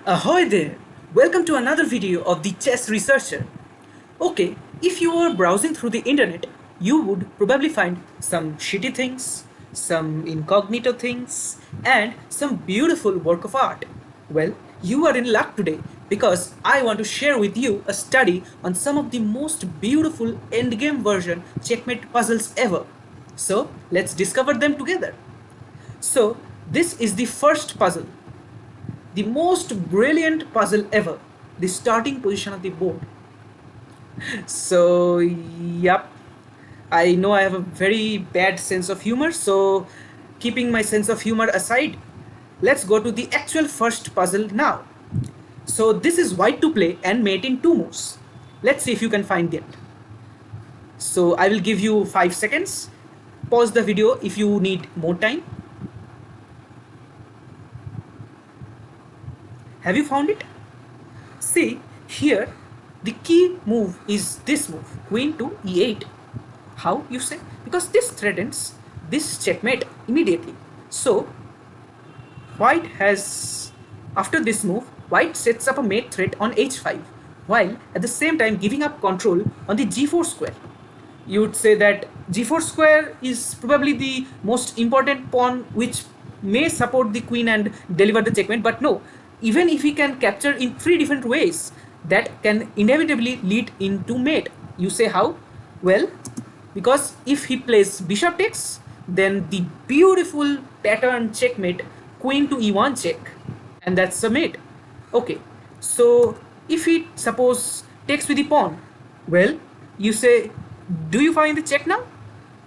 Ahoy there! Welcome to another video of the Chess Researcher. Okay, if you are browsing through the internet, you would probably find some shitty things, some incognito things, and some beautiful work of art. Well, you are in luck today because I want to share with you a study on some of the most beautiful endgame version checkmate puzzles ever. So, let's discover them together. So, this is the first puzzle, the most brilliant puzzle ever, the starting position of the board. So, yep, I know I have a very bad sense of humor, so keeping my sense of humor aside, let's go to the actual first puzzle now. So, this is white to play and mate in 2 moves. Let's see if you can find it. So, I will give you 5 seconds. Pause the video if you need more time. Have you found it? See, here the key move is this move, queen to e8. How, you say? Because this threatens this checkmate immediately. So, white has, after this move, white sets up a mate threat on h5, while at the same time giving up control on the g4 square. You would say that g4 square is probably the most important pawn which may support the queen and deliver the checkmate, but no, even if he can capture in 3 different ways, that can inevitably lead into mate. You say how? Well, because if he plays bishop takes, then the beautiful pattern checkmate, queen to e1 check, and that's a mate. Okay, so if he suppose takes with the pawn, well, you say, do you find the check now?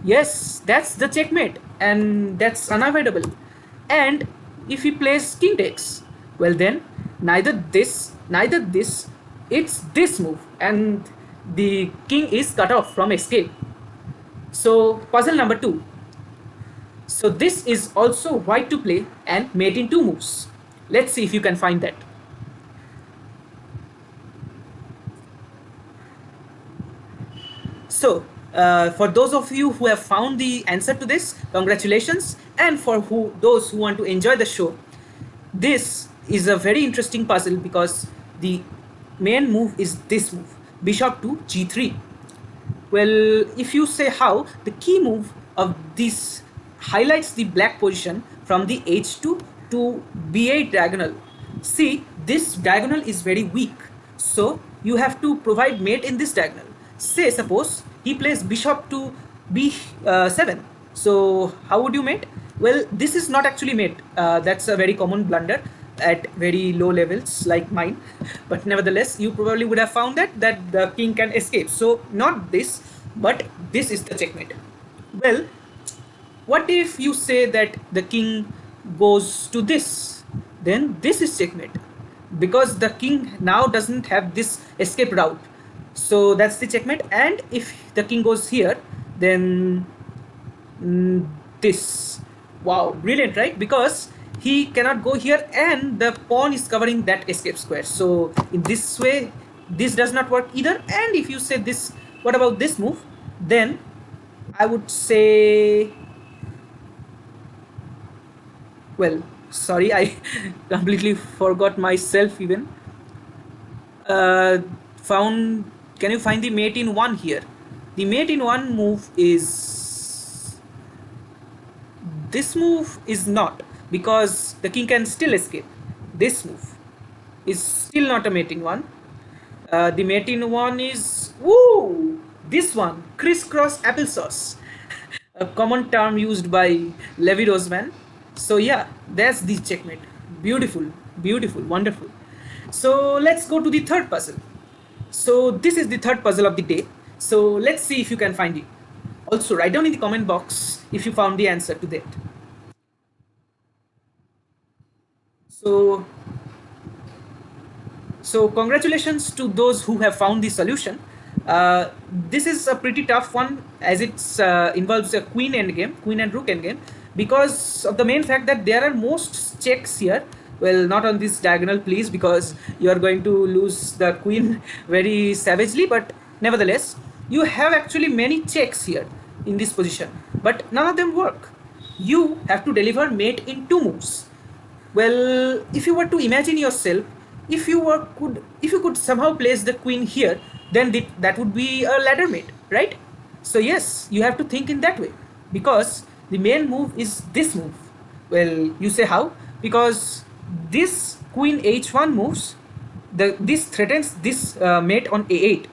Yes, that's the checkmate, and that's unavoidable. And if he plays king takes, well then, neither this, it's this move, and the king is cut off from escape. So, puzzle number 2. So, this is also white to play and mate in 2 moves. Let's see if you can find that. So, for those of you who have found the answer to this, congratulations. And for those who want to enjoy the show, this is a very interesting puzzle because the main move is this move, bishop to g3. Well, if you say how, the key move of this highlights the black position from the h2 to b8 diagonal. See, this diagonal is very weak, so you have to provide mate in this diagonal. Say, suppose he plays bishop to b7. So, how would you mate? Well, this is not actually mate. That's a very common blunder at very low levels like mine, but nevertheless you probably would have found that the king can escape. So not this, but this is the checkmate. Well, what if you say that the king goes to this? Then this is checkmate because the king now doesn't have this escape route. So that's the checkmate. And if the king goes here, then this. Wow, brilliant, right? Because he cannot go here and the pawn is covering that escape square. So in this way, this does not work either. And if you say this, what about this move? Then I would say, well, sorry, I completely forgot myself even. Can you find the mate in 1 here? The mate in 1 move is, this move is not, because the king can still escape. This move is still not a mating one. The mating one is, woo, this one, crisscross applesauce, a common term used by Levi Roseman. So yeah, that's the checkmate. Beautiful, beautiful, wonderful. So let's go to the third puzzle. So this is the third puzzle of the day. So let's see if you can find it. Also write down in the comment box if you found the answer to that. So congratulations to those who have found the solution. This is a pretty tough one as it involves a queen endgame, queen and rook endgame, because of the main fact that there are most checks here. Well, not on this diagonal, please, because you are going to lose the queen very savagely, but nevertheless, you have actually many checks here in this position, but none of them work. You have to deliver mate in 2 moves. Well, if you were to imagine yourself if you could somehow place the queen here, then that would be a ladder mate, right? So yes, you have to think in that way, because the main move is this move. Well, you say how? Because this queen h1 moves, this threatens this mate on a8,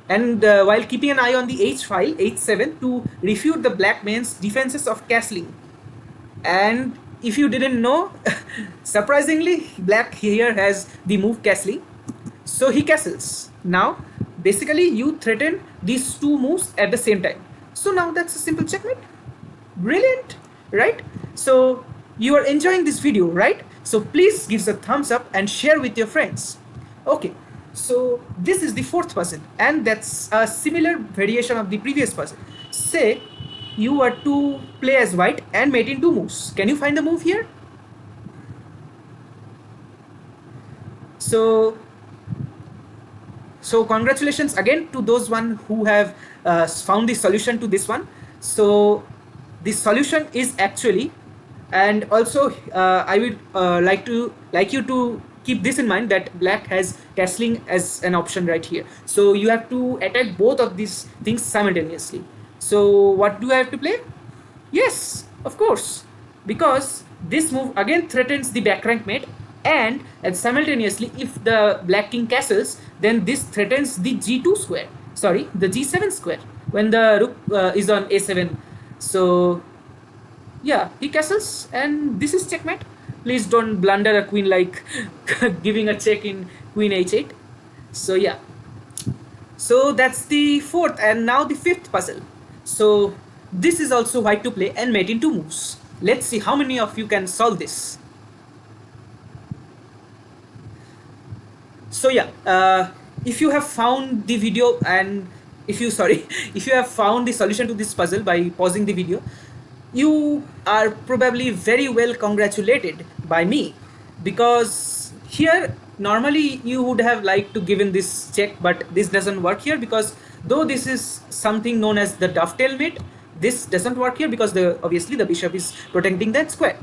and while keeping an eye on the h file h7 to refute the black man's defenses of castling. And if you didn't know, surprisingly, black here has the move castling. So he castles. Now, basically, you threaten these two moves at the same time. So now that's a simple checkmate. Brilliant, right? So you are enjoying this video, right? So please give us a thumbs up and share with your friends. Okay, so this is the fourth puzzle, and that's a similar variation of the previous puzzle. Say you are to play as white and mate in two moves. Can you find the move here? So congratulations again to those one who have found the solution to this one. So the solution is actually, and also I would like you to keep this in mind, that black has castling as an option right here. So you have to attack both of these things simultaneously. So what do I have to play? Yes, of course, because this move again threatens the back rank mate, and simultaneously, if the black king castles, then this threatens the g2 square. Sorry, the g7 square when the rook is on a7. So yeah, he castles, and this is checkmate. Please don't blunder a queen like giving a check in queen h8. So yeah, so that's the fourth, and now the fifth puzzle. So this is also white to play and mate in two moves. Let's see how many of you can solve this. So yeah, if you have found the video, and if you sorry if you have found the solution to this puzzle by pausing the video, you are probably very well congratulated by me, because here normally you would have liked to given this check, but this doesn't work here, because though this is something known as the dovetail mate, this doesn't work here because the obviously the bishop is protecting that square.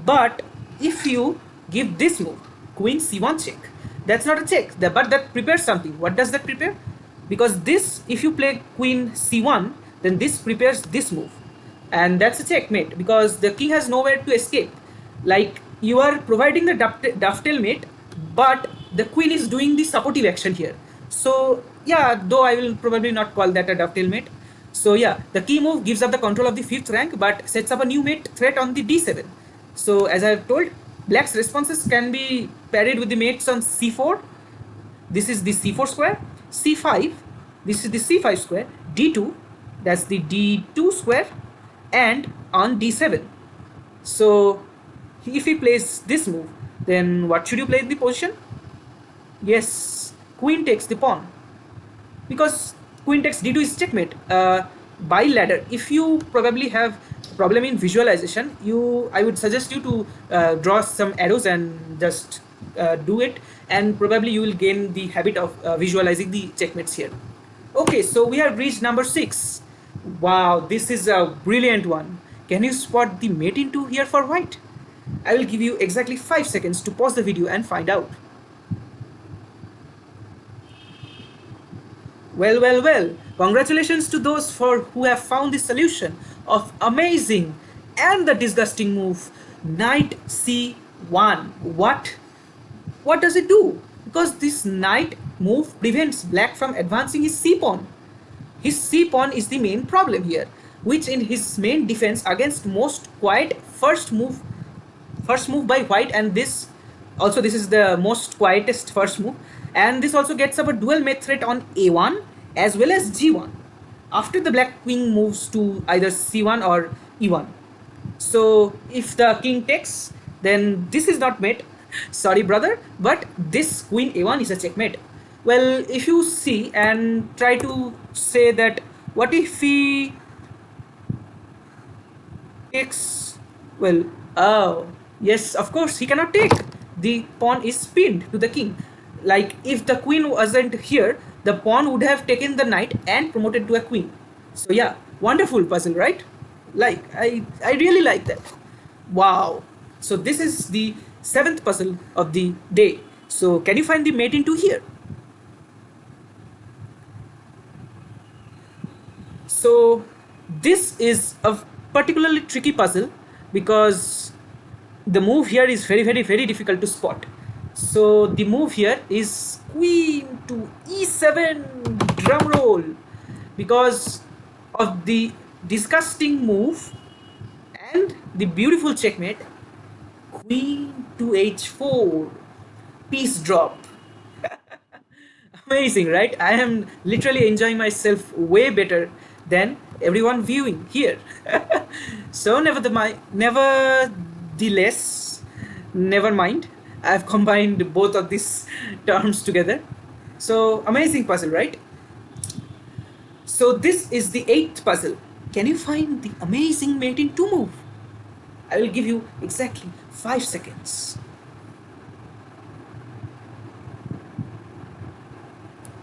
But if you give this move, queen c1 check, that's not a check, but that prepares something. What does that prepare? Because this, if you play queen c1, then this prepares this move, and that's a checkmate, because the king has nowhere to escape. Like, you are providing the dovetail mate, but the queen is doing the supportive action here. So yeah, though I will probably not call that a dovetail mate. So yeah, the key move gives up the control of the fifth rank, but sets up a new mate threat on the d7. So as I have told, black's responses can be parried with the mates on c4. This is the c4 square. c5, this is the c5 square. d2, that's the d2 square, and on d7. So if he plays this move, then what should you play in the position? Yes, queen takes the pawn, because queen takes d2 is checkmate. By ladder, if you probably have problem in visualization, I would suggest you to draw some arrows and just do it, and probably you will gain the habit of visualizing the checkmates here. Okay, so we have reached number 6. Wow, this is a brilliant one. Can you spot the mate in two here for white? I will give you exactly 5 seconds to pause the video and find out. Well, congratulations to those who have found the solution of amazing and the disgusting move knight c1. What does it do? Because this knight move prevents black from advancing his c pawn. His c pawn is the main problem here, which in his main defense against most quiet first move by white, and this is the most quietest first move, and this also gets up a dual mate threat on a1 as well as g1 after the black queen moves to either c1 or e1. So if the king takes, then this is not mate, sorry brother, but this queen a1 is a checkmate. Well, if you see and try to say that, what if he takes? Well, oh yes, of course he cannot take. The pawn is pinned to the king. Like, if the queen wasn't here, the pawn would have taken the knight and promoted to a queen. So yeah, wonderful puzzle, right? Like, I really like that. Wow. So this is the seventh puzzle of the day. So can you find the mate into here? So this is a particularly tricky puzzle because the move here is very difficult to spot. So the move here is queen to e7, drum roll, because of the disgusting move and the beautiful checkmate, queen to h4, piece drop. Amazing, right? I am literally enjoying myself way better than everyone viewing here. So nevertheless, never mind. I've combined both of these terms together. So amazing puzzle, right? So this is the eighth puzzle. Can you find the amazing mate in two move? I will give you exactly 5 seconds.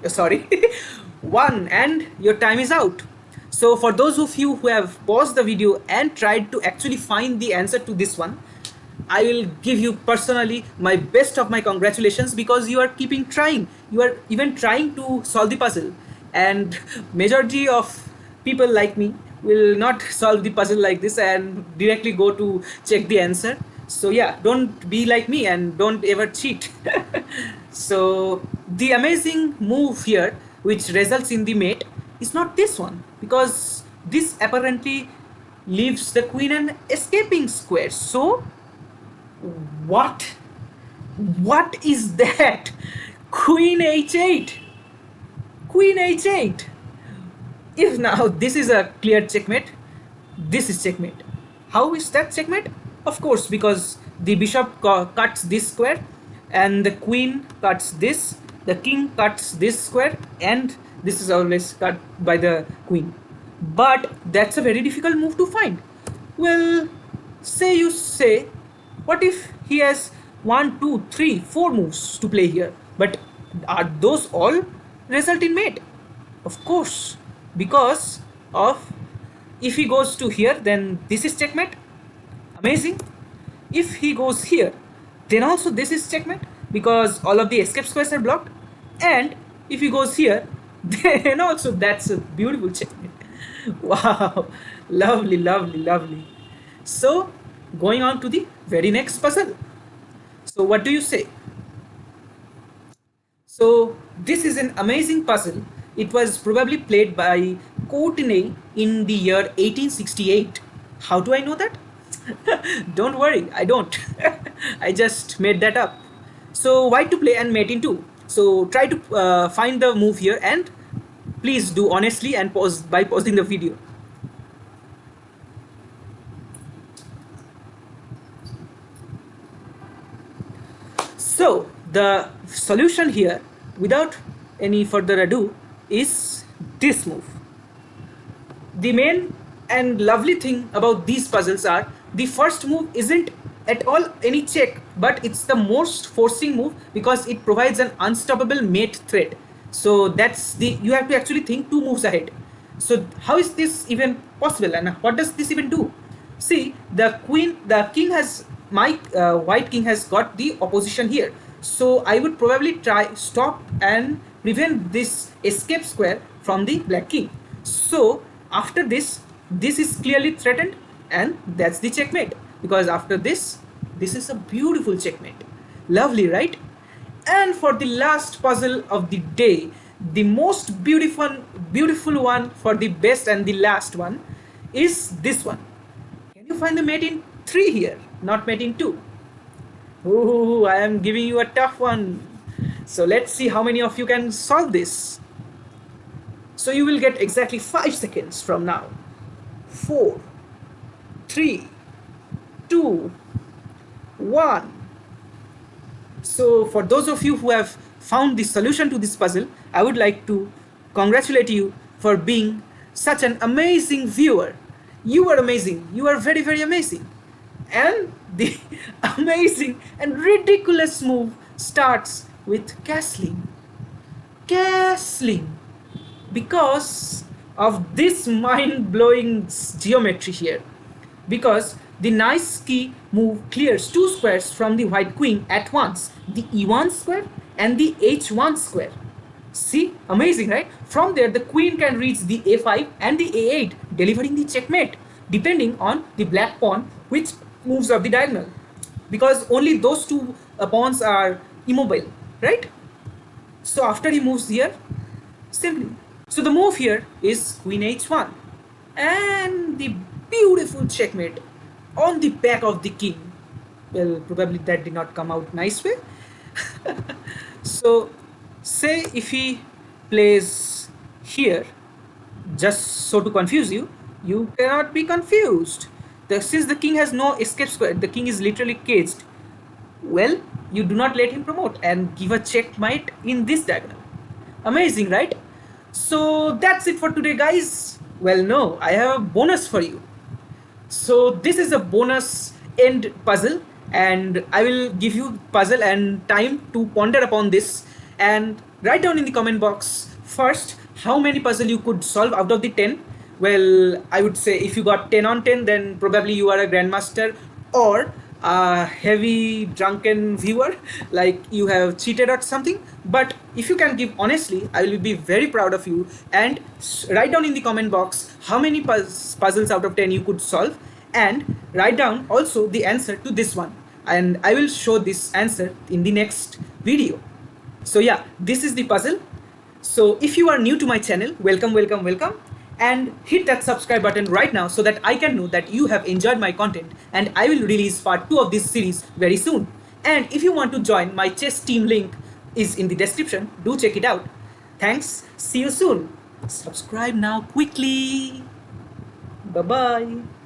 Sorry. One, and your time is out. So for those of you who have paused the video and tried to actually find the answer to this one, I will give you personally my best of my congratulations, because you are keeping trying. You are even trying to solve the puzzle, and majority of people like me will not solve the puzzle like this and directly go to check the answer. So yeah, don't be like me and don't ever cheat. So the amazing move here which results in the mate is not this one, because this apparently leaves the queen an escaping square. So what? What is that? Queen h8. Queen h8. If now this is a clear checkmate, this is checkmate. How is that checkmate? Of course, because the bishop cuts this square and the queen cuts this, the king cuts this square, and this is always cut by the queen. But that's a very difficult move to find. Well, say, what if he has 1, 2, 3, 4 moves to play here? But are those all result in mate? Of course, because of, if he goes to here, then this is checkmate. Amazing. If he goes here, then also this is checkmate, because all of the escape squares are blocked. And if he goes here, then also that's a beautiful checkmate. Wow, lovely. So going on to the very next puzzle. So what do you say? So this is an amazing puzzle. It was probably played by Courtenay in the year 1868. How do I know that? Don't worry, I don't. I just made that up. So white to play and mate in two. So try to find the move here, and please do honestly and pause by pausing the video. So the solution here, without any further ado, is this move. The main and lovely thing about these puzzles are the first move isn't at all any check, but it's the most forcing move because it provides an unstoppable mate threat. So that's the, you have to actually think 2 moves ahead. So how is this even possible, and what does this even do? See, the king has, my white king has got the opposition here. So I would probably try stop and prevent this escape square from the black king. So after this, this is clearly threatened, and that's the checkmate, because after this, this is a beautiful checkmate. Lovely, right? And for the last puzzle of the day, the most beautiful one for the best and the last one is this one. Can you find the mate in 3 here, not mate in 2? Ooh, I am giving you a tough one. So let's see how many of you can solve this. So you will get exactly 5 seconds from now. 4, 3, 2, 1. So for those of you who have found the solution to this puzzle, I would like to congratulate you for being such an amazing viewer. You are amazing. You are very amazing. And the amazing and ridiculous move starts with castling. Castling. Because of this mind-blowing geometry here. Because The nice key move clears two squares from the white queen at once, the e1 square and the h1 square. See, amazing, right? From there, the queen can reach the a5 and the a8, delivering the checkmate, depending on the black pawn which moves up the diagonal. Because only those two pawns are immobile, right? So after he moves here, simply. So the move here is queen h1 and the beautiful checkmate on the back of the king. Well, probably that did not come out nice way. So say if he plays here, just so to confuse you, you cannot be confused. Since the king has no escape square, the king is literally caged. Well, you do not let him promote and give a checkmate in this diagonal. Amazing, right? So that's it for today, guys. Well, no, I have a bonus for you. So this is a bonus end puzzle, and I will give you puzzle and time to ponder upon this and write down in the comment box first how many puzzle you could solve out of the 10. Well, I would say if you got 10 on 10, then probably you are a grandmaster or a heavy drunken viewer, like you have cheated or something. But if you can give honestly, I will be very proud of you, and write down in the comment box how many puzzles out of 10 you could solve, and write down also the answer to this one, and I will show this answer in the next video. So yeah, this is the puzzle. So if you are new to my channel, welcome, welcome, welcome, and hit that subscribe button right now so that I can know that you have enjoyed my content, and I will release part 2 of this series very soon. And if you want to join my chess team, link is in the description. Do check it out. Thanks. See you soon. Subscribe now quickly. Bye bye.